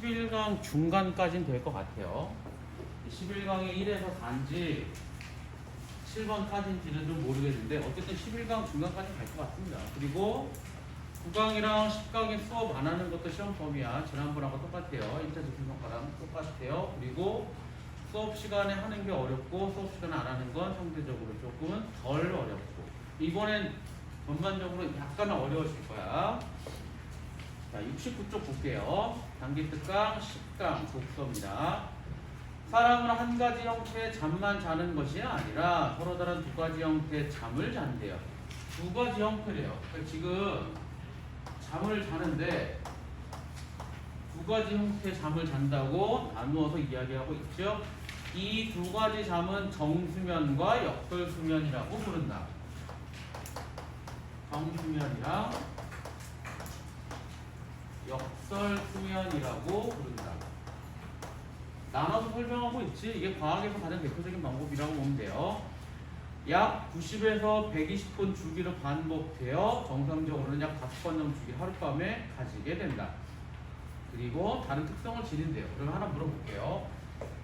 11강 중간까지는 될 것 같아요. 11강에 1에서 4인지 7번까지인지는 좀 모르겠는데 어쨌든 11강 중간까지 갈 것 같습니다. 그리고 9강이랑 10강에 수업 안 하는 것도 시험 범위야. 지난번하고 똑같아요. 1차 집중평가랑 똑같아요. 그리고 수업 시간에 하는 게 어렵고 수업 시간에 안 하는 건 상대적으로 조금은 덜 어렵고 이번엔 전반적으로 약간 어려워질 거야. 자, 69쪽 볼게요. 단기 특강 10강 독서입니다. 사람은 한 가지 형태의 잠만 자는 것이 아니라 서로 다른 두 가지 형태의 잠을 잔대요. 두 가지 형태래요. 그러니까 지금 잠을 자는데 두 가지 형태의 잠을 잔다고 나누어서 이야기하고 있죠. 이 두 가지 잠은 정수면과 역설수면이라고 부른다. 정수면이랑 역설수면이라고 부른다. 나눠서 설명하고 있지. 이게 과학에서 가장 대표적인 방법이라고 보면 돼요. 약 90에서 120분 주기로 반복되어 정상적으로는 약 5번 정도 주기 하룻밤에 가지게 된다. 그리고 다른 특성을 지닌대요. 그러면 하나 물어볼게요.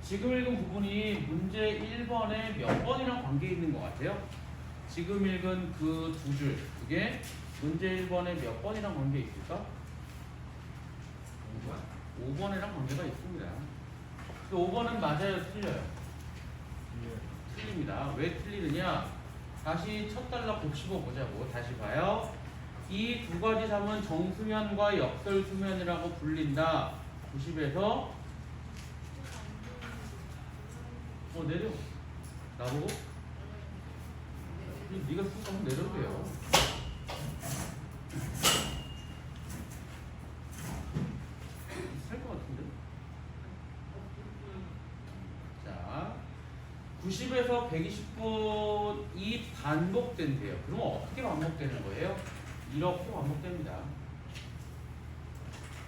지금 읽은 부분이 문제 1번에 몇 번이랑 관계 있는 것 같아요? 지금 읽은 그 두 줄, 그게 문제 1번에 몇 번이랑 관계 있을까? 5번. 5번이랑 관계가 있습니다. 5번은 맞아요, 틀려요? 틀립니다. 왜 틀리느냐? 다시 첫 달러 곱씹어 보자고. 다시 봐요. 이 두 가지 잠은 정수면과 역설수면이라고 불린다. 90에서 내려. 나보고? 네가 쑥 한번 내려도 돼요. 살 것 같은데? 자, 90에서 120분이 반복된대요. 그러면 어떻게 반복되는 거예요? 이렇게 반복됩니다.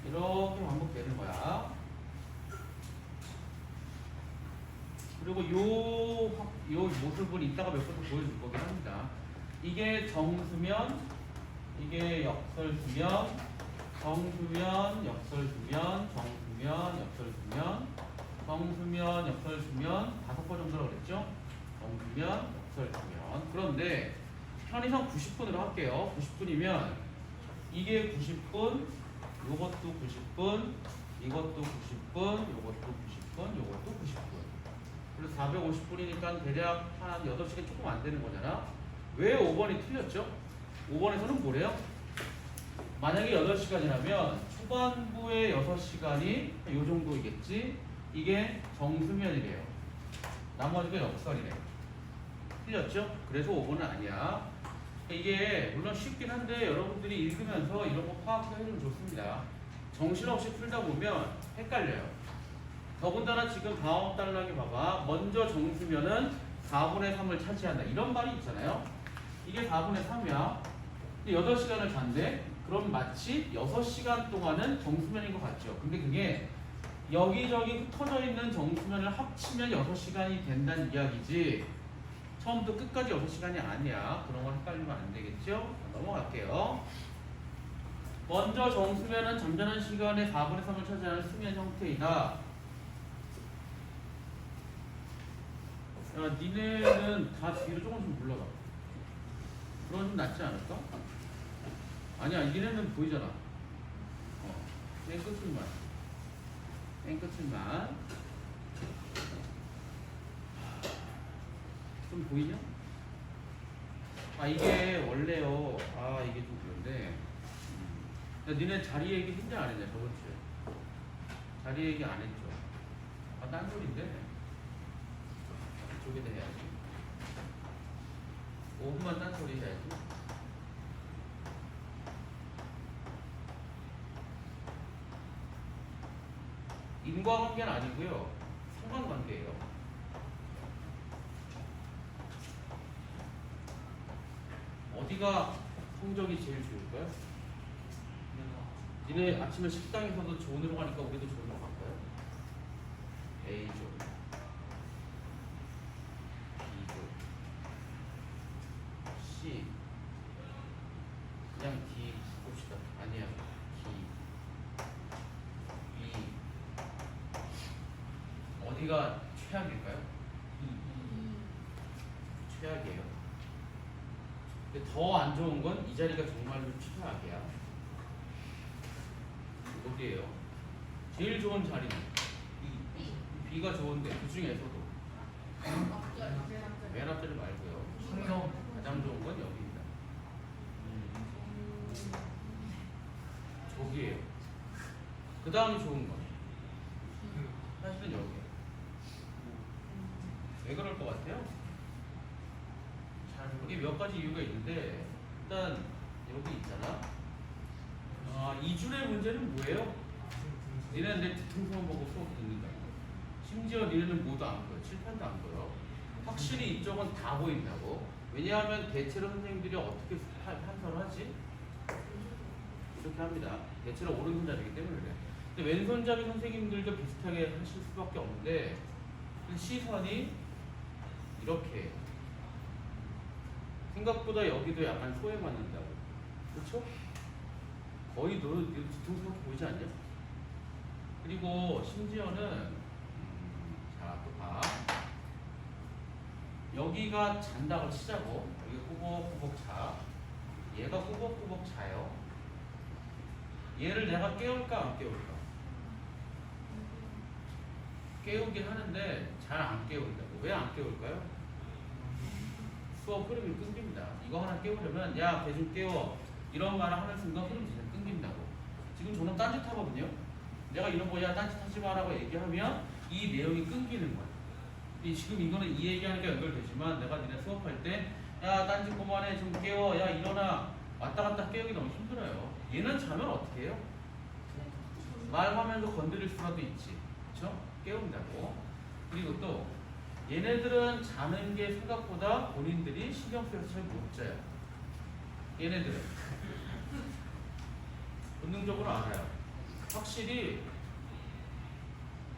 이렇게 반복되는 거야. 그리고 요 모습을 이따가 몇 번 더 보여줄 거긴 합니다. 이게 정수면, 이게 역설수면, 정수면, 역설수면, 정수면, 역설수면, 정수면, 역설수면 5번 정도라고 그랬죠? 정수면, 역설수면. 그런데 편의상 90분으로 할게요. 90분이면 이게 90분, 요것도 90분, 이것도 90분, 요것도 90분, 요것도 90분. 그래서 450분이니까 대략 한 8시간 조금 안 되는 거잖아. 왜 5번이 틀렸죠? 5번에서는 뭐래요? 만약에 8시간이라면 초반부의 6시간이 요 정도이겠지? 이게 정수면이래요. 나머지가 역설이래요. 틀렸죠? 그래서 5번은 아니야. 이게 물론 쉽긴 한데 여러분들이 읽으면서 이런 거 파악해주면 좋습니다. 정신없이 풀다 보면 헷갈려요. 더군다나 지금 다음 단락에 봐봐. 먼저 정수면은 4분의 3을 차지한다. 이런 말이 있잖아요. 이게 4분의 3이야. 근데 8시간을 잔대. 그럼 마치 6시간 동안은 정수면인 것 같죠. 근데 그게 여기저기 흩어져 있는 정수면을 합치면 6시간이 된다는 이야기지. 처음부터 끝까지 6시간이 아니야. 그런 건 헷갈리면 안 되겠죠? 넘어갈게요. 먼저 정수면은 잠자는 시간의 4분의 3을 차지하는 수면 형태이다. 야, 니네는 다 뒤로 조금씩 물러가. 그건 좀 낫지 않을까? 아니야, 니네는 보이잖아. 맨 끝을만. 맨 끝을만. 좀 보이냐? 이게 원래요. 이게 좀 그런데. 야, 니네 자리 얘기 했냐 안 했냐, 저번 주에? 자리 얘기 안 했죠? 딴 소리인데? 이쪽에다 해야지. 5분만 딴 소리 해야지. 인과관계는 아니고요. 상관관계예요. 어디가 성적이 제일 좋을까요? 니네 아침에 식당에서도 존으로 가니까 우리도 존으로 갈까요? A존, B존, C, 그냥 D 봅시다. 아니야, D, E, 어디가 최악일까요? 최악이에요. 근데 더 안 좋은 건 이 자리가 정말로 최악이야. 어디예요? 제일 좋은 자리는 B가 좋은데 그 중에서도 맨 앞자리 말고요. 가장 좋은 건 여기입니다. 저기예요. 그 다음에 좋은 건 사실은 여기예요. 왜 그럴 것 같아요? 이게 몇 가지 이유가 있는데 일단 여기 있잖아. 이 줄의 문제는 뭐예요? 니네는 내 뒤통수만 보고 수업 듣는다. 심지어 니네는 모두 안 보여. 칠판도 안 보여. 확실히 이쪽은 다 보인다고. 왜냐하면 대체로 선생님들이 어떻게 판서를 하지? 이렇게 합니다. 대체로 오른손잡이기 때문에 그래. 근데 왼손잡이 선생님들도 비슷하게 하실 수밖에 없는데 시선이 이렇게 해요. 생각보다 여기도 약간 소외받는다고. 그렇죠? 거의 너 뒤통수밖에 보이지 않냐? 그리고 심지어는 자, 또 봐. 여기가 잔다고 치자고. 여기 꾸벅꾸벅 자. 얘가 꾸벅꾸벅 자요. 얘를 내가 깨울까 안 깨울까? 깨우긴 하는데 잘 안 깨운다고. 왜 안 깨울까요? 수업 흐름이 끊깁니다. 이거 하나 깨우려면 야, 배 좀 깨워. 이런 말을 하는 순간 흐름이 진짜 끊긴다고. 지금 저는 딴짓하거든요. 내가 이런 거 야 딴짓하지 마라고 얘기하면 이 내용이 끊기는 거야. 지금 이거는 이 얘기하니까 연결되지만 내가 니네 수업할 때 야 딴짓 그만해 좀 깨워 야 일어나 왔다 갔다 깨우기 너무 힘들어요. 얘는 자면 어떻게 해요? 말하면서 건드릴 수라도 있지. 그쵸? 깨운다고. 그리고 또 얘네들은 자는 게 생각보다 본인들이 신경 쓰여서 잘 못 자요. 얘네들은 본능적으로 알아요. 확실히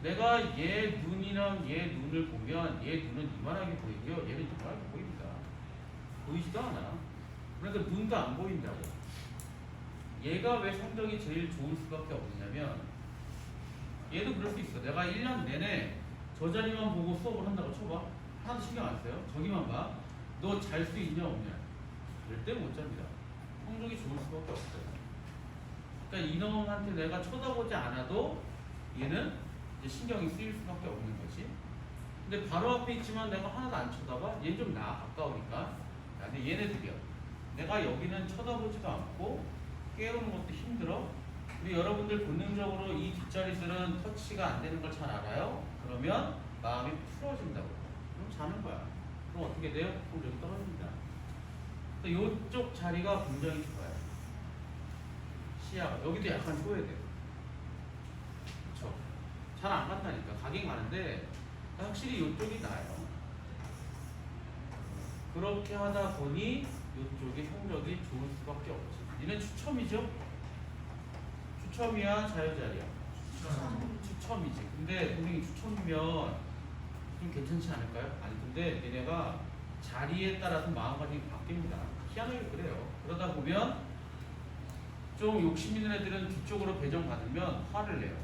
내가 얘 눈이랑 얘 눈을 보면 얘 눈은 이만하게 보이고요. 얘는 이만하게 보입니다. 보이지도 않아. 그러니까 눈도 안 보인다고. 얘가 왜 성적이 제일 좋을 수밖에 없느냐면 얘도 그럴 수 있어. 내가 1년 내내 저 자리만 보고 수업을 한다고 쳐봐. 하나도 신경 안 써요. 저기만 봐. 너 잘 수 있냐 없냐. 절대 못 잡니다. 성적이 좋을 수밖에 없어요. 그러니까 이놈한테 내가 쳐다보지 않아도 얘는 이제 신경이 쓰일 수밖에 없는 거지. 근데 바로 앞에 있지만 내가 하나도 안 쳐다봐? 얘 좀 나아 가까우니까. 근데 얘네들이요. 내가 여기는 쳐다보지도 않고 깨우는 것도 힘들어. 우리 여러분들 본능적으로 이 뒷자리들은 터치가 안 되는 걸 잘 알아요? 그러면 마음이 풀어진다고. 그럼 자는 거야. 그럼 어떻게 돼요? 성적이 떨어집니다. 이쪽 자리가 굉장히 좋아요. 시야가. 여기도 약간 소외돼요. 그쵸? 잘 안 간다니까. 가긴 가는데 확실히 이쪽이 나아요. 그렇게 하다 보니 이쪽이 성적이 좋을 수밖에 없지. 얘는 추첨이죠? 추첨이야 자유자리야? 추첨이지. 근데 선생님 추첨이면 좀 괜찮지 않을까요? 아니 근데 얘네가 자리에 따라서 마음가짐이 바뀝니다. 희한하게 그래요. 그러다 보면 좀 욕심 있는 애들은 뒤쪽으로 배정받으면 화를 내요.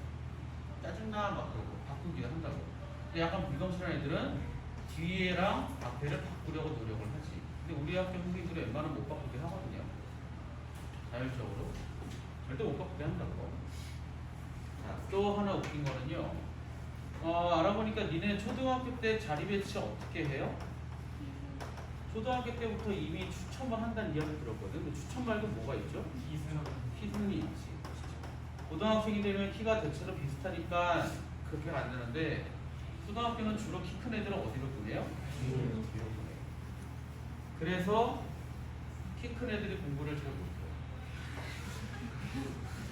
짜증나 막 그러고 바꾸기도 한다고. 근데 약간 불감실한 애들은 뒤에랑 앞에를 바꾸려고 노력을 하지. 근데 우리 학교 선생님들은 웬만하면 못 바꾸게 하거든요. 자율적으로. 절대 못 바꾸게 한다고. 자, 또 하나 웃긴 거는요. 알아보니까 니네 초등학교 때 자리 배치 어떻게 해요? 초등학교 때부터 이미 추첨을 한다는 이야기 들었거든. 근데 추첨 말고 뭐가 있죠? 희순이 있지. 고등학생이 되면 키가 대체로 비슷하니까 그렇게 안 되는데 초등학교는 주로 키 큰 애들은 어디로 보내요? 뒤로 보내요. 그래서 키 큰 애들이 공부를 잘 못해요.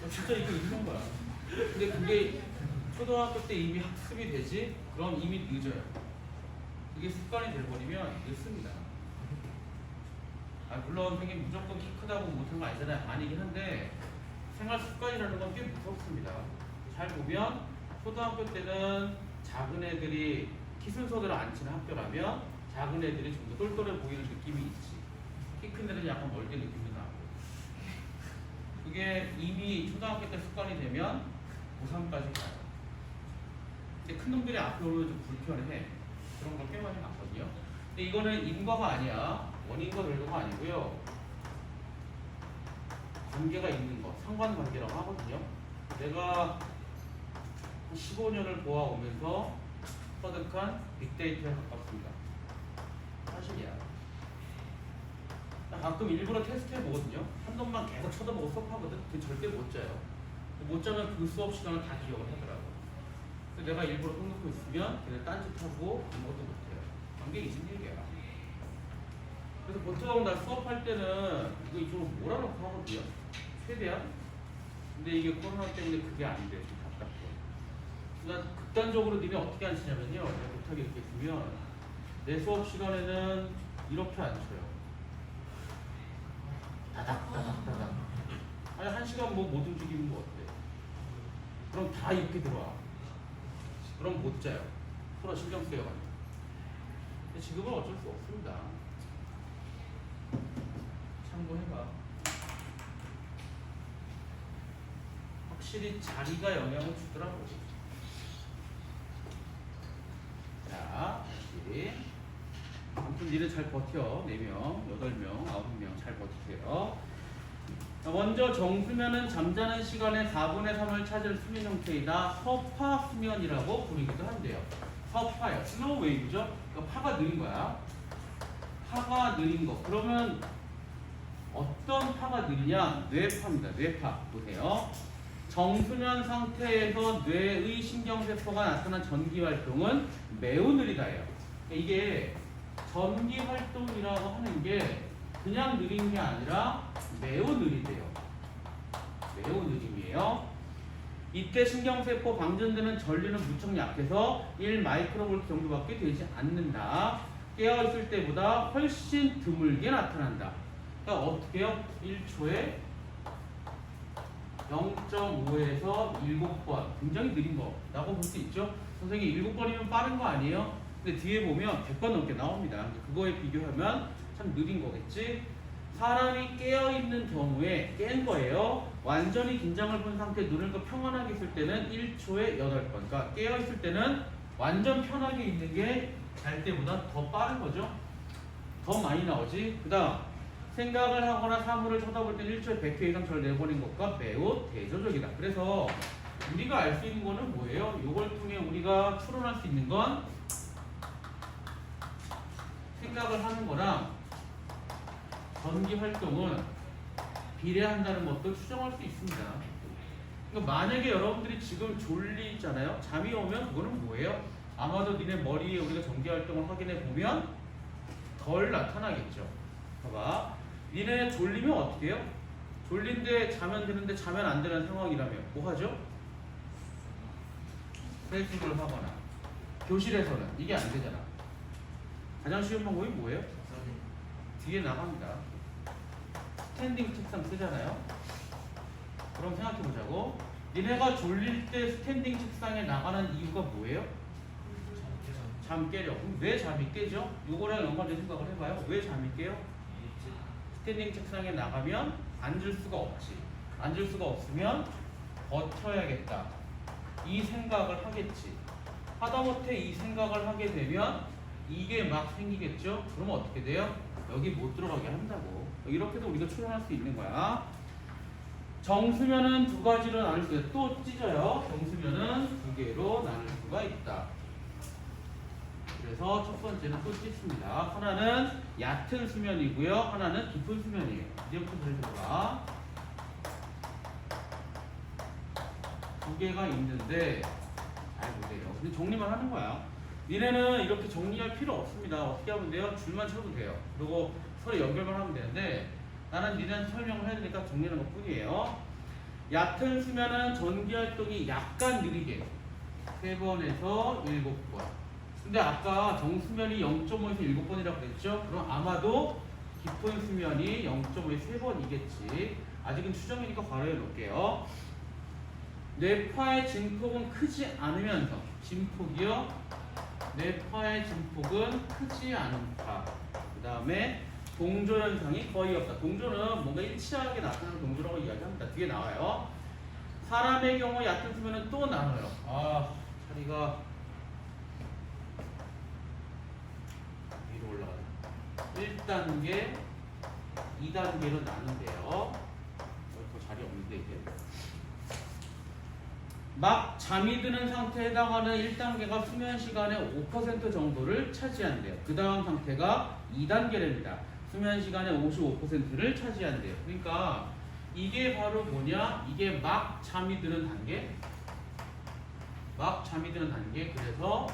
진짜 이거 있는 거야. 근데 그게 초등학교 때 이미 학습이 되지? 그럼 이미 늦어요. 그게 습관이 돼버리면 늦습니다. 물론 선생님 무조건 키 크다고 못한 거 아니잖아요. 아니긴 한데 생활 습관이라는 건 꽤 무섭습니다. 잘 보면 초등학교 때는 작은 애들이 키 순서대로 앉히는 학교라면 작은 애들이 좀 더 똘똘해 보이는 느낌이 있지. 키 큰 애들은 약간 멀게 느낌이 나고. 그게 이미 초등학교 때 습관이 되면 고3까지 가요. 근데 큰 놈들이 앞에 오면 좀 불편해. 그런 거 꽤 많이 봤거든요. 근데 이거는 인과가 아니야. 원인과 결과가 아니고요. 관계가 있는 거, 상관관계라고 하거든요. 내가 15년을 보아오면서 터득한 빅데이터에 가깝습니다. 사실이야. 나 가끔 일부러 테스트 해보거든요. 한 놈만 계속 쳐다보고 수업하거든. 그게 절대 못 자요. 못 자면 그 수업 시간을 다 기억을 하더라고. 그래서 내가 일부러 끊고 있으면 걔네 딴짓하고 아무것도 못해요. 관계 있는 얘기야. 그래서 보통 나 수업할 때는 이거 이쪽으로 몰아놓고 하거든요. 최대한. 근데 이게 코로나 때문에 그게 안 돼. 좀 답답해. 나 극단적으로 니네 어떻게 앉히냐면요. 내가 못하게 이렇게 있으면 내 수업 시간에는 이렇게 앉혀요. 다닥다닥다닥. 아니 1시간 뭐 못 움직이는 거 어때? 그럼 다 이렇게 들어와. 그럼 못 자요. 서로 신경 쓰여가지고. 근데 지금은 어쩔 수 없습니다. 참고해봐. 확실히 자리가 영향을 주더라고. 자, 다시. 아무튼 니네 잘 버텨. 4명, 8명, 9명 잘 버티세요. 먼저 정수면은 잠자는 시간의 4분의 3을 찾을 수면 형태이다. 서파 수면이라고 부르기도 한대요. 서파요. 슬로우 웨이브죠? 그러니까 파가 느린 거야. 파가 느린 거. 그러면 어떤 파가 느리냐? 뇌파입니다. 뇌파. 보세요. 정수면 상태에서 뇌의 신경세포가 나타난 전기활동은 매우 느리다예요. 이게 전기활동이라고 하는 게 그냥 느린 게 아니라 매우 느리대요. 매우 느림이에요. 이때 신경세포 방전되는 전류는 무척 약해서 1 마이크로볼트 정도밖에 되지 않는다. 깨어있을 때보다 훨씬 드물게 나타난다. 그러니까 어떻게 해요? 1초에 0.5에서 7번. 굉장히 느린 거라고 볼 수 있죠. 선생님 7번이면 빠른 거 아니에요? 근데 뒤에 보면 100번 넘게 나옵니다. 그거에 비교하면 참 느린 거겠지. 사람이 깨어있는 경우에 깬 거예요. 완전히 긴장을 푼 상태 눈을 평안하게 있을 때는 1초에 8번. 그러니까 깨어있을 때는 완전 편하게 있는 게 잘 때보다 더 빠른 거죠. 더 많이 나오지. 그 다음 생각을 하거나 사물을 쳐다볼 때는 1초에 100회 이상 절 내보낸 것과 매우 대조적이다. 그래서 우리가 알 수 있는 거는 뭐예요? 이걸 통해 우리가 추론할 수 있는 건 생각을 하는 거랑 전기 활동은 비례한다는 것도 추정할 수 있습니다. 그러니까 만약에 여러분들이 지금 졸리잖아요. 잠이 오면 그거는 뭐예요? 아마도 니네 머리에 우리가 전기 활동을 확인해 보면 덜 나타나겠죠. 봐봐. 니네 졸리면 어떻게 해요? 졸린데 자면 되는데 자면 안 되는 상황이라면 뭐 하죠? 회수를 하거나. 교실에서는 이게 안 되잖아. 가장 쉬운 방법이 뭐예요? 뒤에 나갑니다. 스탠딩 책상 쓰잖아요. 그럼 생각해 보자고. 니네가 졸릴 때 스탠딩 책상에 나가는 이유가 뭐예요? 잠 깨려. 그럼 왜 잠이 깨죠? 요거랑 연관된 생각을 해봐요. 왜 잠이 깨요? 스탠딩 책상에 나가면 앉을 수가 없지. 앉을 수가 없으면 버텨야겠다. 이 생각을 하겠지. 하다못해 이 생각을 하게 되면 이게 막 생기겠죠? 그러면 어떻게 돼요? 여기 못 들어가게 한다고. 이렇게도 우리가 추론할 수 있는 거야. 정수면은 두 가지로 나눌 수 있어요. 또 찢어요. 정수면은 두 개로 나눌 수가 있다. 그래서 첫 번째는 또 찢습니다. 하나는 얕은 수면이고요. 하나는 깊은 수면이에요. 이제부터 잘 들어봐. 두 개가 있는데 잘 보세요. 근데 정리만 하는 거야. 니네는 이렇게 정리할 필요 없습니다. 어떻게 하면 돼요? 줄만 쳐도 돼요. 그리고 서로 연결만 하면 되는데 나는 니네한테 설명을 해야 되니까 정리하는 것 뿐이에요. 얕은 수면은 전기활동이 약간 느리게 3번에서 7번. 근데 아까 정수면이 0.5에서 7번이라고 그랬죠? 그럼 아마도 깊은 수면이 0.5에서 3번이겠지. 아직은 추정이니까 괄호해 놓을게요. 뇌파의 진폭은 크지 않으면서 진폭이요. 뇌파의 진폭은 크지 않다. 그 다음에 동조 현상이 거의 없다. 동조는 뭔가 일치하게 나타나는 동조라고 이야기합니다. 뒤에 나와요. 사람의 경우 얕은 수면은 또 나눠요. 자리가 단계, 2단계로 나눈대요. 더 자리 없는데 이제. 막 잠이 드는 상태에 해당하는 1단계가 수면 시간의 5% 정도를 차지한대요. 그 다음 상태가 2단계랍니다. 수면 시간의 55%를 차지한대요. 그러니까 이게 바로 뭐냐? 이게 막 잠이 드는 단계. 막 잠이 드는 단계. 그래서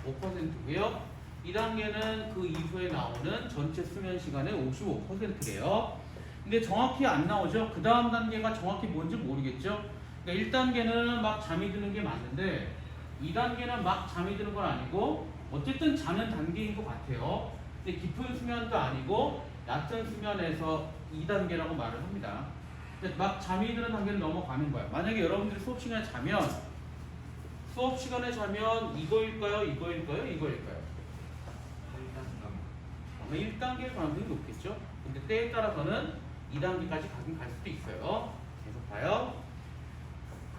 5%고요. 2단계는 그 이후에 나오는 전체 수면 시간의 55%래요. 근데 정확히 안 나오죠? 그 다음 단계가 정확히 뭔지 모르겠죠? 그러니까 1단계는 막 잠이 드는 게 맞는데 2단계는 막 잠이 드는 건 아니고 어쨌든 자는 단계인 것 같아요. 근데 깊은 수면도 아니고 얕은 수면에서 2단계라고 말을 합니다. 근데 막 잠이 드는 단계는 넘어가는 거야. 만약에 여러분들이 수업 시간에 자면 이거일까요? 이거일까요? 1단계일 가능성이 높겠죠? 근데 때에 따라서는 2단계까지 가긴 갈 수도 있어요. 계속 봐요.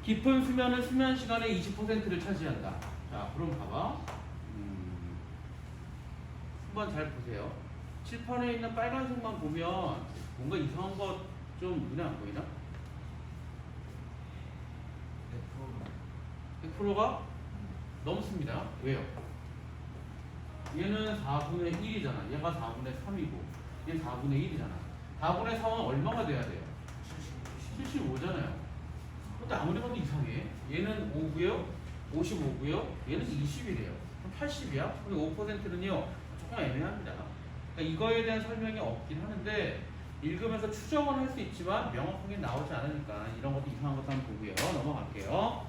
깊은 수면은 수면 시간의 20%를 차지한다. 자, 그럼 봐봐. 한번 잘 보세요. 칠판에 있는 빨간색만 보면 뭔가 이상한 거 좀 눈에 안 보이나? 100%가 넘습니다. 왜요? 얘는 4분의 1이잖아. 얘가 4분의 3이고 얘는 4분의 1이잖아. 4분의 3은 얼마가 돼야 돼요? 75잖아요. 근데 아무리 봐도 이상해. 얘는 5고요. 55고요. 얘는 20이래요. 그럼 80이야. 근데 5%는요. 조금 애매합니다. 그러니까 이거에 대한 설명이 없긴 하는데 읽으면서 추정은 할 수 있지만 명확하게 나오지 않으니까 이런 것도 이상한 것도 한번 보고요. 넘어갈게요.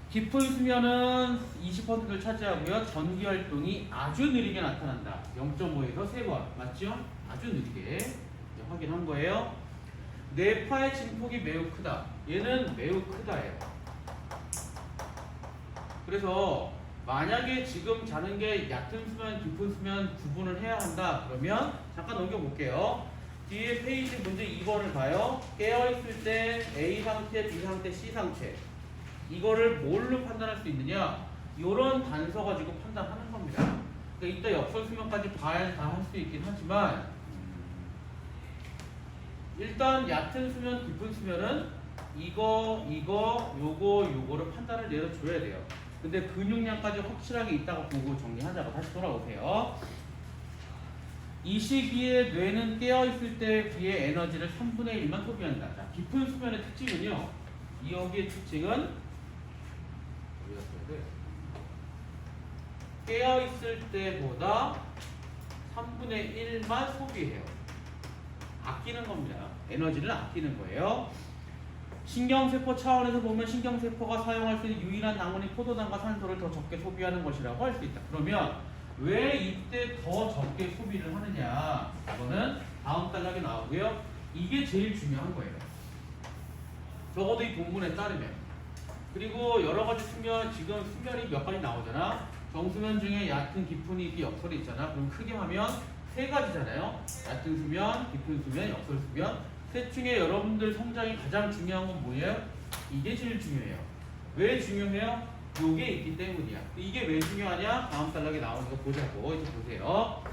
깊은 수면은 20%를 차지하고요. 전기 활동이 아주 느리게 나타난다. 0.5에서 3번. 맞죠? 아주 느리게. 확인한 거예요. 뇌파의 진폭이 매우 크다. 얘는 매우 크다예요. 그래서 만약에 지금 자는 게 얕은 수면, 깊은 수면 구분을 해야 한다. 그러면 잠깐 넘겨볼게요. 뒤에 페이지 문제 2번을 봐요. 깨어있을 때 A 상태, B 상태, C 상태. 이거를 뭘로 판단할 수 있느냐? 이런 단서 가지고 판단하는 겁니다. 그러니까 이따 역설 수면까지 봐야 다 할 수 있긴 하지만 일단 얕은 수면, 깊은 수면은 요거를 판단을 내려줘야 돼요. 근데 근육량까지 확실하게 있다고 보고 정리하자고 다시 돌아오세요. 이 시기에 뇌는 깨어있을 때에 비해 에너지를 3분의 1만 소비한다. 자, 깊은 수면의 특징은요. 여기의 특징은 깨어있을 때보다 3분의 1만 소비해요. 아끼는 겁니다. 에너지를 아끼는 거예요. 신경세포 차원에서 보면 신경세포가 사용할 수 있는 유일한 당원이 포도당과 산소를 더 적게 소비하는 것이라고 할 수 있다. 그러면 왜 이때 더 적게 소비를 하느냐? 이거는 다음 단락에 나오고요. 이게 제일 중요한 거예요. 적어도 이 본문에 따르면. 그리고 여러 가지 수면, 지금 수면이 몇 가지 나오잖아. 정수면 중에 얕은, 깊은 이게 역설이 있잖아. 그럼 크게 하면 세 가지잖아요. 얕은 수면, 깊은 수면, 역설 수면. 셋 중에 여러분들 성장이 가장 중요한 건 뭐예요? 이게 제일 중요해요. 왜 중요해요? 요게 있기 때문이야. 이게 왜 중요하냐? 다음 단락에 나오는 거 보자고. 이제 보세요.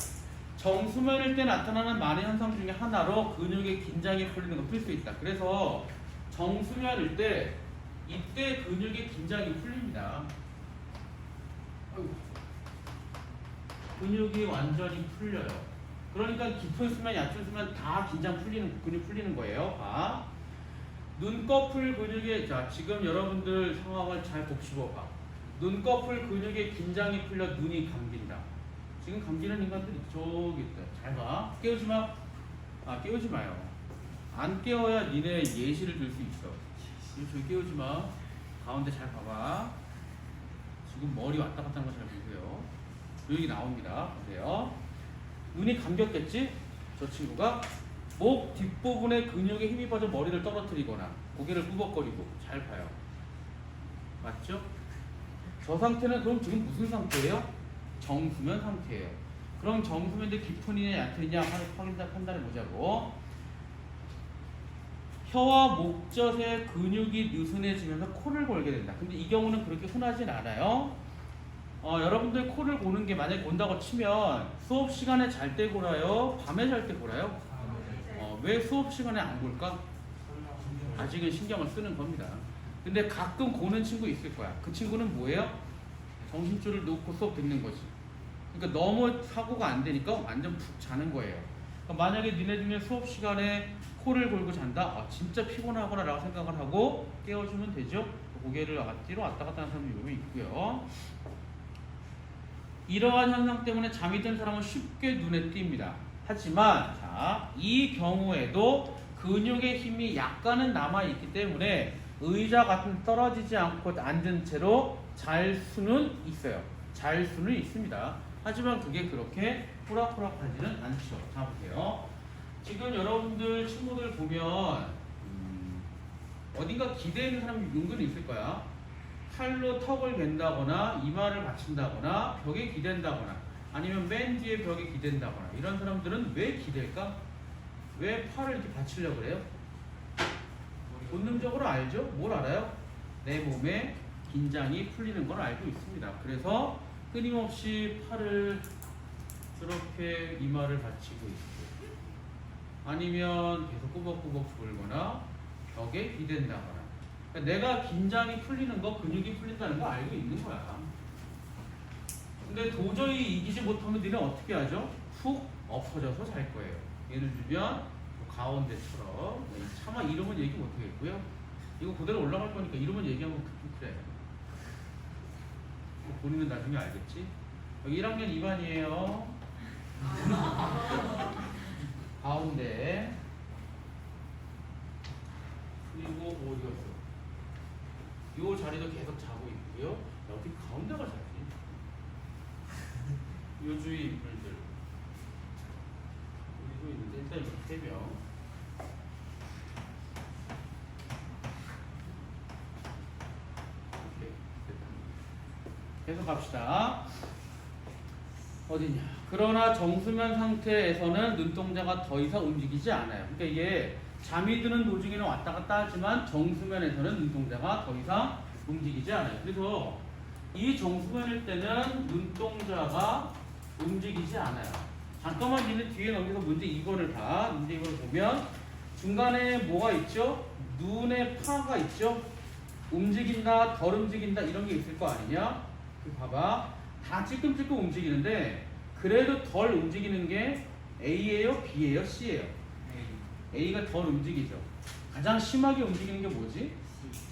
정수면일 때 나타나는 많은 현상 중에 하나로 근육의 긴장이 풀리는 걸 풀 수 있다. 그래서 정수면일 때 이때 근육의 긴장이 풀립니다. 근육이 완전히 풀려요. 그러니까 깊은 수면, 얕은 수면 다 긴장 풀리는, 근육 풀리는 거예요. 봐. 눈꺼풀 근육에, 자, 지금 여러분들 상황을 잘 곱씹어 봐. 눈꺼풀 근육에 긴장이 풀려 눈이 감긴다. 지금 감기는 인간들이 저기 있다. 잘 봐. 깨우지 마. 깨우지 마요. 안 깨워야 니네 예시를 들 수 있어. 저기 깨우지 마. 가운데 잘 봐봐. 지금 머리 왔다 갔다 하는 거 잘 보세요. 여기 나옵니다. 보세요. 눈이 감겼겠지? 저 친구가 목 뒷부분에 근육에 힘이 빠져 머리를 떨어뜨리거나 고개를 꾸벅거리고. 잘 봐요. 맞죠? 저 상태는 그럼 지금 무슨 상태예요? 정수면 상태예요. 그럼 정수면인데 깊으냐 얕으냐 판단해 보자고. 혀와 목젖의 근육이 느슨해지면서 코를 골게 된다. 근데 이 경우는 그렇게 흔하진 않아요. 여러분들 코를 고는 게 만약에 본다고 치면 수업 시간에 잘 때 골아요? 밤에 잘 때 골아요? 왜 수업 시간에 안 골까? 아직은 신경을 쓰는 겁니다. 근데 가끔 고는 친구 있을 거야. 그 친구는 뭐예요? 정신줄을 놓고 수업 듣는 거지. 그러니까 너무 사고가 안 되니까 완전 푹 자는 거예요. 그러니까 만약에 니네 중에 수업 시간에 코를 골고 잔다? 진짜 피곤하구나 라고 생각을 하고 깨워주면 되죠. 고개를 앞뒤로 왔다 갔다 하는 사람이 요즘에 있고요. 이러한 현상 때문에 잠이 든 사람은 쉽게 눈에 띕니다. 하지만 이 경우에도 근육의 힘이 약간은 남아있기 때문에 의자 같은 떨어지지 않고 앉은 채로 잘 수는 있어요. 잘 수는 있습니다. 하지만 그게 그렇게 호락호락하지는 않죠. 자, 보세요. 지금 여러분들 친구들 보면 어딘가 기대있는 사람이 은근히 있을 거야. 팔로 턱을 댄다거나 이마를 받친다거나 벽에 기댄다거나 아니면 맨 뒤에 벽에 기댄다거나 이런 사람들은 왜 기댈까? 왜 팔을 이렇게 받치려고 그래요? 본능적으로 알죠? 뭘 알아요? 내 몸에 긴장이 풀리는 걸 알고 있습니다. 그래서 끊임없이 팔을 이렇게 이마를 받치고 있고 아니면 계속 꾸벅꾸벅 졸거나 벽에 기댄다거나 그러니까 내가 긴장이 풀리는 거, 근육이 풀린다는 거 알고 있는 거야. 근데 도저히 이기지 못하면 니는 어떻게 하죠? 훅 엎어져서 잘 거예요. 예를 들면 가운데처럼 차마 이름은 얘기 못하겠고요. 이거 그대로 올라갈 거니까 이름은 얘기하면 좀 그래. 본인은 나중에 알겠지? 여기 1학년 2반이에요. 가운데 그리고 어디 갔어? 이 자리도 계속 자고 있고요. 어디 가운데가 자지? 요 주위 인물들 그리고 있는데 일단 이렇게 3명. 오케이, 됐다. 계속 갑시다. 어디냐? 그러나 정수면 상태에서는 눈동자가 더 이상 움직이지 않아요. 그러니까 이게 잠이 드는 도중에는 왔다 갔다 하지만 정수면에서는 눈동자가 더 이상 움직이지 않아요. 그래서 이 정수면일 때는 눈동자가 움직이지 않아요. 잠깐만 니네 뒤에 넘겨서 문제 2번을 봐. 문제 2번을 보면 중간에 뭐가 있죠? 눈의 파가 있죠? 움직인다, 덜 움직인다 이런 게 있을 거 아니냐? 봐봐. 다 찔끔찔끔 움직이는데 그래도 덜 움직이는 게 A예요? B예요? C예요? A가 덜 움직이죠. 가장 심하게 움직이는 게 뭐지?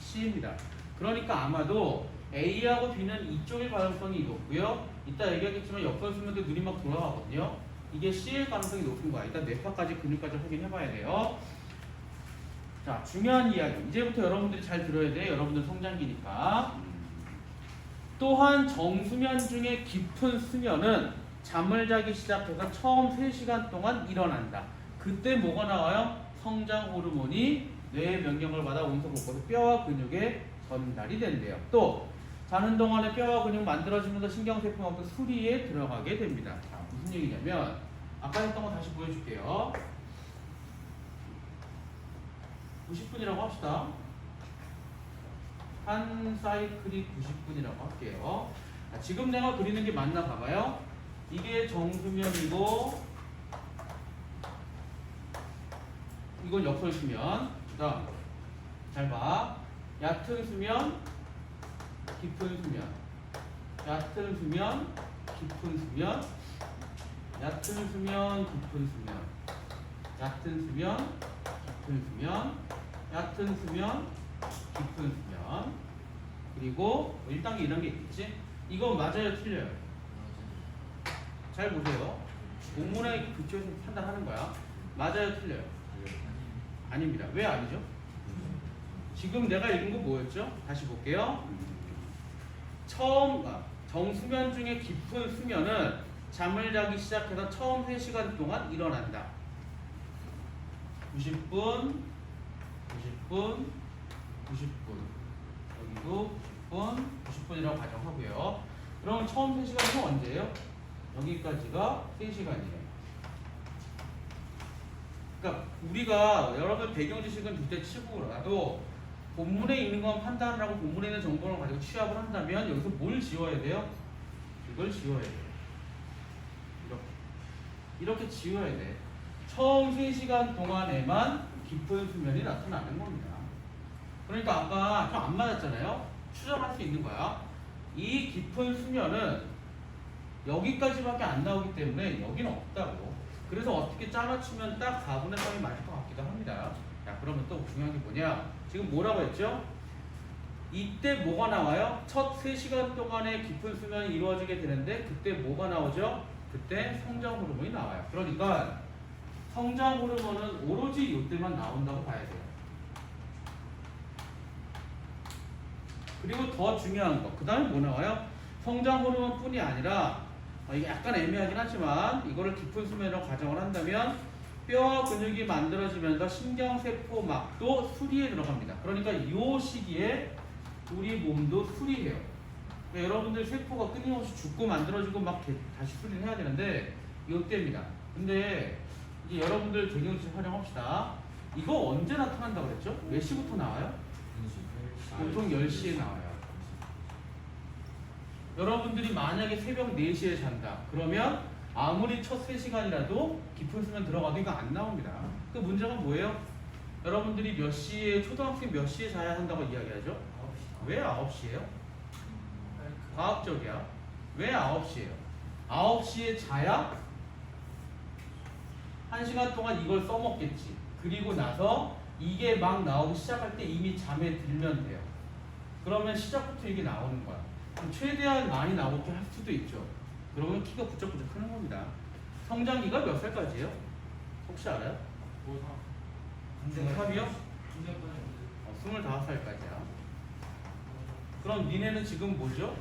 C입니다. 그러니까 아마도 A하고 B는 이쪽일 가능성이 높고요. 이따 얘기하겠지만 역설수면도 눈이 막 돌아가거든요. 이게 C일 가능성이 높은 거야. 일단 뇌파까지 근육까지 확인해 봐야 돼요. 자, 중요한 이야기. 이제부터 여러분들이 잘 들어야 돼. 여러분들 성장기니까. 또한 정수면 중에 깊은 수면은 잠을 자기 시작해서 처음 3시간 동안 일어난다. 그때 뭐가 나와요? 성장 호르몬이 뇌의 명령을 받아 온서 곳곳에 뼈와 근육에 전달이 된대요. 또 자는 동안에 뼈와 근육 만들어지면서 신경세포하고 수리에 들어가게 됩니다. 자, 무슨 얘기냐면 아까 했던 거 다시 보여줄게요. 90분이라고 합시다. 한 사이클이 90분이라고 할게요. 자, 지금 내가 그리는 게 맞나 봐봐요. 이게 정수면이고 이건 역설수면. 그다음 잘 봐. 얕은 수면, 깊은 수면, 얕은 수면, 깊은 수면, 얕은 수면, 깊은 수면, 얕은 수면, 깊은 수면, 얕은 수면, 깊은 수면. 그리고 1단계 이런 게 있겠지? 이건 맞아요, 틀려요? 잘 보세요. 공문에 그쪽에서 판단하는 거야. 맞아요, 틀려요? 아닙니다. 왜 아니죠? 지금 내가 읽은 거 뭐였죠? 다시 볼게요. 정수면 중에 깊은 수면은 잠을 자기 시작해서 처음 3시간 동안 일어난다. 90분, 90분, 90분. 여기도 90분, 90분이라고 가정하고요. 그럼 처음 3시간은 언제예요? 여기까지가 3시간이에요. 그러니까 우리가 여러분 배경 지식은 둘째 치고라도 본문에 있는 건 판단을 하고 본문에 있는 정보를 가지고 취합을 한다면 여기서 뭘 지워야 돼요? 이걸 지워야 돼. 이렇게 지워야 돼. 처음 3시간 동안에만 깊은 수면이 나타나는 겁니다. 그러니까 아까 좀 안 맞았잖아요. 추정할 수 있는 거야. 이 깊은 수면은 여기까지밖에 안 나오기 때문에 여기는 없다고. 그래서 어떻게 짜맞추면 딱 4분의 3이 맞을 것 같기도 합니다. 자, 그러면 또 중요한 게 뭐냐? 지금 뭐라고 했죠? 이때 뭐가 나와요? 첫 3시간 동안의 깊은 수면이 이루어지게 되는데 그때 뭐가 나오죠? 그때 성장 호르몬이 나와요. 그러니까 성장 호르몬은 오로지 이때만 나온다고 봐야 돼요. 그리고 더 중요한 거, 그 다음에 뭐 나와요? 성장 호르몬 뿐이 아니라 이게 약간 애매하긴 하지만 이거를 깊은 수면으로 가정을 한다면 뼈와 근육이 만들어지면서 신경세포막도 수리에 들어갑니다. 그러니까 이 시기에 우리 몸도 수리해요. 그러니까 여러분들 세포가 끊임없이 죽고 만들어지고 막 다시 수리를 해야 되는데 이때입니다. 근데 이제 여러분들 개경식 활용합시다. 이거 언제 나타난다고 그랬죠? 몇 시부터 나와요? 보통 10시에 나와요. 여러분들이 만약에 새벽 4시에 잔다. 그러면 아무리 첫 3시간이라도 깊은 수면 들어가도 이거 안 나옵니다. 그 문제가 뭐예요? 여러분들이 몇 시에, 초등학생 몇 시에 자야 한다고 이야기하죠? 9시. 왜 9시예요? 과학적이야. 왜 9시예요? 9시에 자야 1시간 동안 이걸 써먹겠지. 그리고 나서 이게 막 나오기 시작할 때 이미 잠에 들면 돼요. 그러면 시작부터 이게 나오는 거야. 그럼 최대한 많이 나오게 할 수도 있죠. 그러면 키가 부쩍부쩍 크는 겁니다. 성장기가 몇 살까지예요? 혹시 알아요? 중3이요? 25살까지야. 그럼 니네는 지금 뭐죠?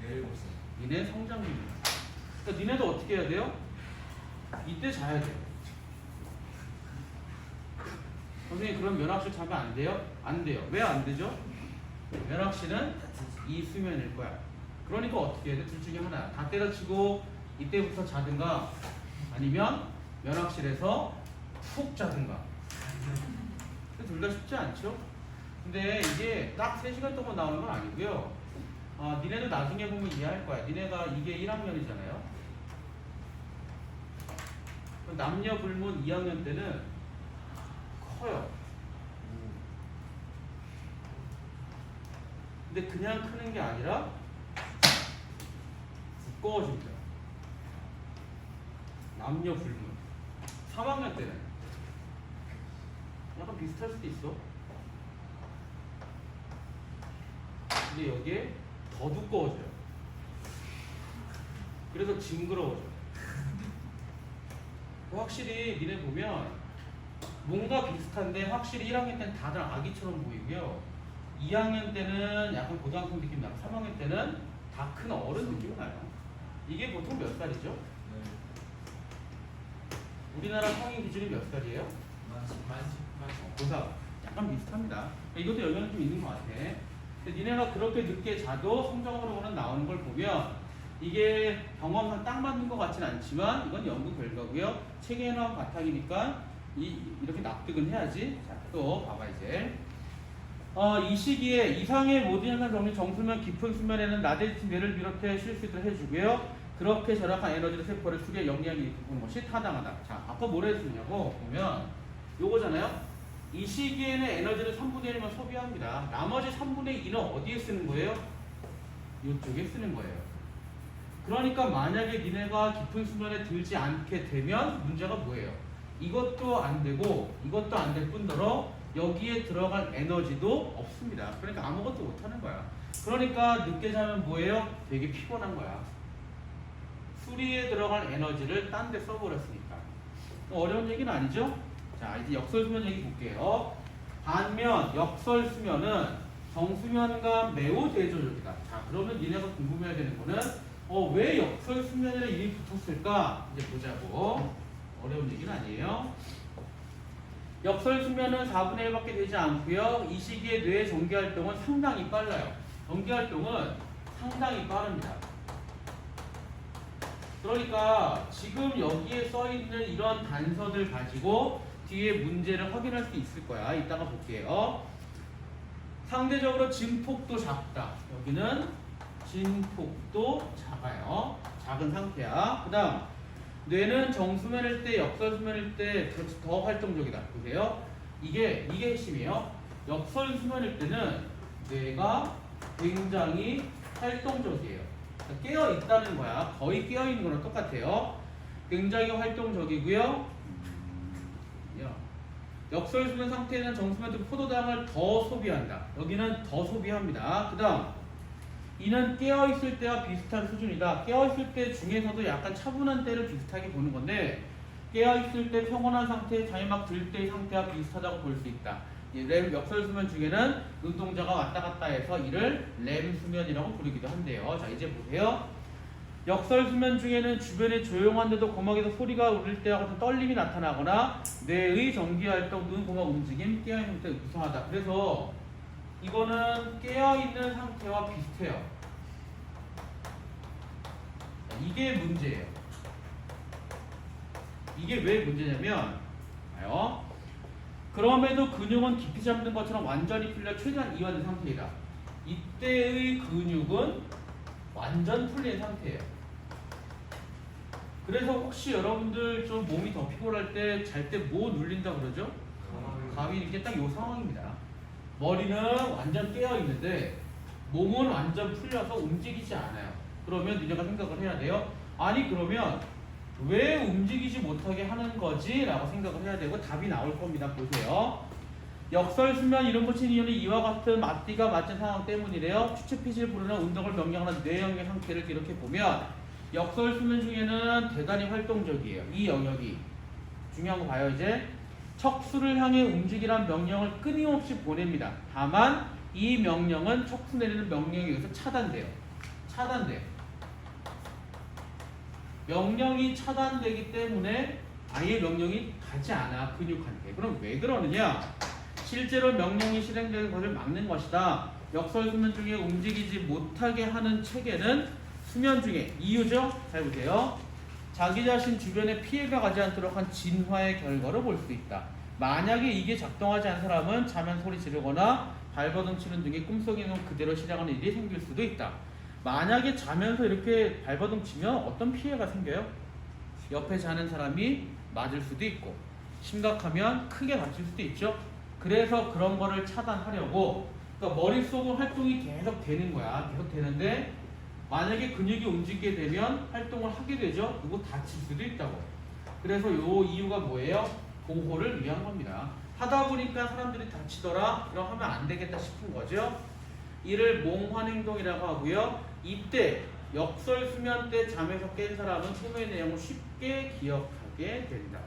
17살. 니네 성장기입니다. 그러니까 니네도 어떻게 해야 돼요? 이때 자야 돼요. 선생님 그럼 면학실 자면 안 돼요? 안 돼요. 왜 안 되죠? 면학실은 이 수면일 거야. 그러니까 어떻게 해야 돼? 둘 중에 하나. 다 때려치고 이때부터 자든가 아니면 면학실에서 푹 자든가. 둘 다 쉽지 않죠? 근데 이게 딱 3시간 동안 나오는 건 아니고요. 니네도 나중에 보면 이해할 거야. 니네가 이게 1학년이잖아요. 남녀 불문 2학년 때는 커요. 근데 그냥 크는 게 아니라 두꺼워집니다. 남녀 불문. 3학년 때는 약간 비슷할 수도 있어. 근데 여기에 더 두꺼워져요. 그래서 징그러워져. 확실히 니네 보면 뭔가 비슷한데 확실히 1학년 때는 다들 아기처럼 보이고요. 2학년 때는 약간 고등학생 느낌 나고 3학년 때는 다 큰 어른 느낌이 나요. 이게 보통 몇 살이죠? 우리나라 성인 기준이 몇 살이에요? 고3. 약간 비슷합니다. 이것도 영향이 좀 있는 것 같아. 근데 니네가 그렇게 늦게 자도 성장 호르몬은 나오는 걸 보면 이게 경험상 딱 맞는 것 같진 않지만 이건 연구 결과고요. 책에 나온 바탕이니까 이렇게 납득은 해야지. 자, 또 봐봐 이제. 이 시기에 이상의 모든 현상 정리 정수면 깊은 수면에는 낮에 뇌를 비롯해 쉴 수 있도록 해주고요. 그렇게 절약한 에너지를 세포를 수리에 영향이 있는 것이 타당하다. 자, 아까 뭐라 했었냐고 보면 요거잖아요. 이 시기에는 에너지를 3분의 1만 소비합니다. 나머지 3분의 2는 어디에 쓰는 거예요? 이쪽에 쓰는 거예요. 그러니까 만약에 니네가 깊은 수면에 들지 않게 되면 문제가 뭐예요? 이것도 안 되고 이것도 안 될 뿐더러 여기에 들어갈 에너지도 없습니다. 그러니까 아무것도 못 하는 거야. 그러니까 늦게 자면 뭐예요? 되게 피곤한 거야. 수리에 들어갈 에너지를 딴 데 써버렸으니까. 어려운 얘기는 아니죠? 자, 이제 역설수면 얘기 볼게요. 반면 역설수면은 정수면과 매우 대조적이다. 자, 그러면 니네가 궁금해야 되는 거는 왜 역설수면이라는 이름이 붙었을까? 이제 보자고. 어려운 얘기는 아니에요. 역설수면은 4분의 1밖에 되지 않고요. 이 시기에 뇌의 전기활동은 상당히 빨라요. 전기활동은 상당히 빠릅니다. 그러니까 지금 여기에 써있는 이런 단서들 가지고 뒤에 문제를 확인할 수 있을 거야. 이따가 볼게요. 상대적으로 증폭도 작다. 여기는 진폭도 작아요. 작은 상태야. 그 다음 뇌는 정수면일 때, 역설수면일 때 더 활동적이다. 보세요. 이게 핵심이에요. 역설수면일 때는 뇌가 굉장히 활동적이에요. 깨어 있다는 거야. 거의 깨어 있는 거랑 똑같아요. 굉장히 활동적이고요. 역설수면 상태에는 정수면 포도당을 더 소비한다. 여기는 더 소비합니다. 그 다음 이는 깨어있을 때와 비슷한 수준이다. 깨어있을 때 중에서도 약간 차분한 때를 비슷하게 보는 건데 깨어있을 때 평온한 상태, 잠이 막 들 때의 상태와 비슷하다고 볼 수 있다. 렘 역설수면 중에는 눈동자가 왔다 갔다 해서 이를 렘수면이라고 부르기도 한대요. 자, 이제 보세요. 역설수면 중에는 주변에 조용한데도 고막에서 소리가 울릴 때와 같은 떨림이 나타나거나 뇌의 전기활동, 눈, 고막 움직임, 깨어있는 상태가 구성하다. 그래서 이거는 깨어있는 상태와 비슷해요. 이게 문제예요. 이게 왜 문제냐면 봐요. 그럼에도 근육은 깊이 잠든 것처럼 완전히 풀려 최대한 이완된 상태이다. 이때의 근육은 완전 풀린 상태예요. 그래서 혹시 여러분들 좀 몸이 더 피곤할 때 잘 때 뭐 눌린다 그러죠? 감이 이렇게 딱 이 상황입니다. 머리는 완전 깨어 있는데 몸은 완전 풀려서 움직이지 않아요. 그러면 니네가 생각을 해야 돼요. 아니 그러면 왜 움직이지 못하게 하는 거지? 라고 생각을 해야 되고 답이 나올 겁니다. 보세요. 역설수면 이름 붙인 이유는 이와 같은 앞뒤가 맞은 상황 때문이래요. 추측피질 부르는 운동을 명령하는 뇌영역 상태를 이렇게 보면 역설수면 중에는 대단히 활동적이에요. 이 영역이 중요한 거 봐요. 이제 척수를 향해 움직이란 명령을 끊임없이 보냅니다. 다만 이 명령은 척수 내리는 명령에 의해서 차단돼요. 차단돼요. 명령이 차단되기 때문에 아예 명령이 가지 않아 근육한테. 그럼 왜 그러느냐? 실제로 명령이 실행되는 것을 막는 것이다. 역설수면 중에 움직이지 못하게 하는 체계는 수면 중에 이유죠? 잘 보세요. 자기 자신 주변에 피해가 가지 않도록 한 진화의 결과로 볼 수 있다. 만약에 이게 작동하지 않은 사람은 자면 소리 지르거나 발버둥 치는 등의 꿈속에는 그대로 실행하는 일이 생길 수도 있다. 만약에 자면서 이렇게 발버둥 치면 어떤 피해가 생겨요? 옆에 자는 사람이 맞을 수도 있고 심각하면 크게 다칠 수도 있죠. 그래서 그런 거를 차단하려고 그러니까 머릿속은 활동이 계속 되는 거야. 계속 되는데 만약에 근육이 움직이게 되면 활동을 하게 되죠. 그리고 다칠 수도 있다고. 그래서 요 이유가 뭐예요? 보호를 위한 겁니다. 하다 보니까 사람들이 다치더라. 그럼 하면 안 되겠다 싶은 거죠. 이를 몽환행동이라고 하고요. 이때 역설수면 때 잠에서 깬 사람은 꿈의 내용을 쉽게 기억하게 된다.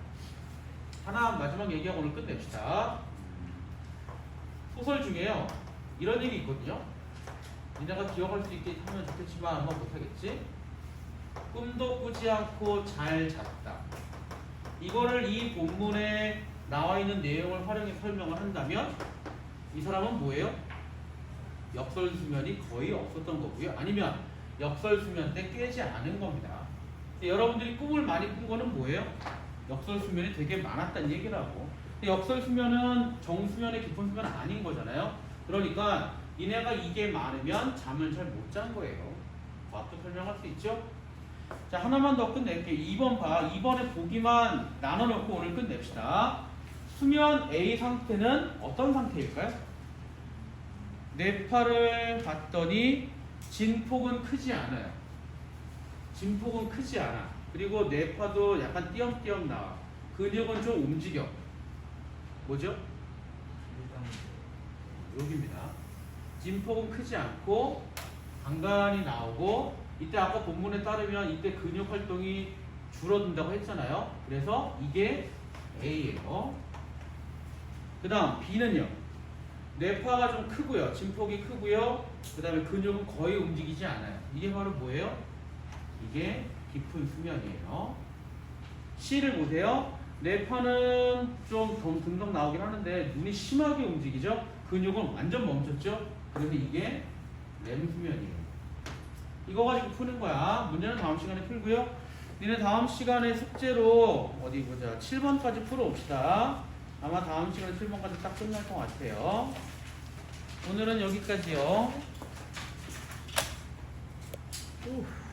하나 마지막 얘기하고 오늘 끝냅시다. 소설 중에요. 이런 얘기 있거든요. 니네가 기억할 수 있게 하면 좋겠지만 아마 못하겠지. 꿈도 꾸지 않고 잘 잤다. 이거를 이 본문에 나와 있는 내용을 활용해 설명을 한다면 이 사람은 뭐예요? 역설수면이 거의 없었던 거고요. 아니면 역설수면 때 깨지 않은 겁니다. 여러분들이 꿈을 많이 꾼 거는 뭐예요? 역설수면이 되게 많았다는 얘기라고. 역설수면은 정수면의 깊은 수면은 아닌 거잖아요. 그러니까 니네가 이게 많으면 잠을 잘 못 잔 거예요. 과학도 설명할 수 있죠? 자, 하나만 더 끝낼게요. 2번 봐. 2번에 보기만 나눠놓고 오늘 끝냅시다. 수면 A 상태는 어떤 상태일까요? 뇌파를 봤더니 진폭은 크지 않아요. 진폭은 크지 않아. 그리고 뇌파도 약간 띄엄띄엄 나와. 근육은 좀 움직여. 뭐죠? 여기입니다. 진폭은 크지 않고 간간히 나오고 이때 아까 본문에 따르면 이때 근육 활동이 줄어든다고 했잖아요. 그래서 이게 A예요. 그 다음 B는요. 뇌파가 좀 크고요. 진폭이 크고요. 그 다음에 근육은 거의 움직이지 않아요. 이게 바로 뭐예요? 이게 깊은 수면이에요. C를 보세요. 뇌파는 좀 듬덩 나오긴 하는데 눈이 심하게 움직이죠. 근육은 완전 멈췄죠. 그래서 이게 렘수면이에요. 이거 가지고 푸는 거야. 문제는 다음 시간에 풀고요. 니네 다음 시간에 숙제로 어디 보자. 7번까지 풀어봅시다. 아마 다음 시간에 7번까지 딱 끝날 것 같아요. 오늘은 여기까지요. 오.